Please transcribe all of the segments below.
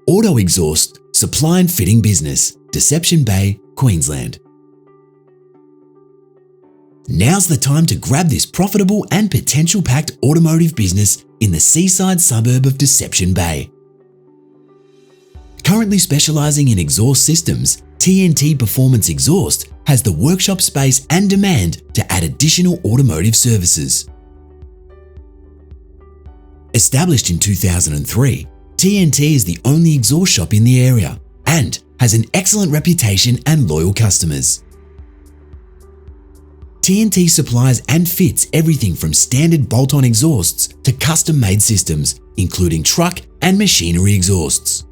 auto exhaust supply and fitting business, Deception Bay, Queensland. Now's the time to grab this profitable and potential-packed automotive business in the seaside suburb of Deception Bay. Currently specialising in exhaust systems, TNT Performance Exhaust has the workshop space and demand to add additional automotive services. Established in 2003, TNT is the only exhaust shop in the area and has an excellent reputation and loyal customers. TNT supplies and fits everything from standard bolt-on exhausts to custom-made systems, including truck and machinery exhausts.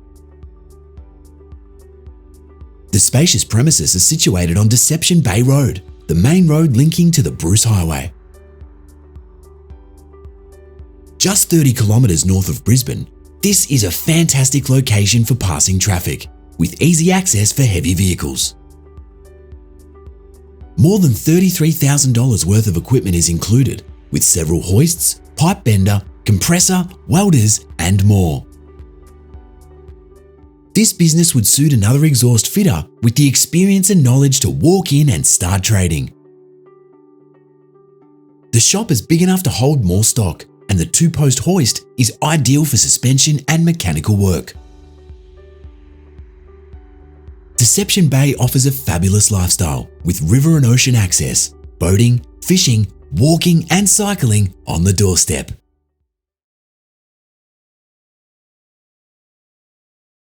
The spacious premises are situated on Deception Bay Road, the main road linking to the Bruce Highway. Just 30 kilometres north of Brisbane, this is a fantastic location for passing traffic, with easy access for heavy vehicles. More than $33,000 worth of equipment is included, with several hoists, pipe bender, compressor, welders, and more. This business would suit another exhaust fitter with the experience and knowledge to walk in and start trading. The shop is big enough to hold more stock, and the 2-post hoist is ideal for suspension and mechanical work. Deception Bay offers a fabulous lifestyle with river and ocean access, boating, fishing, walking and cycling on the doorstep.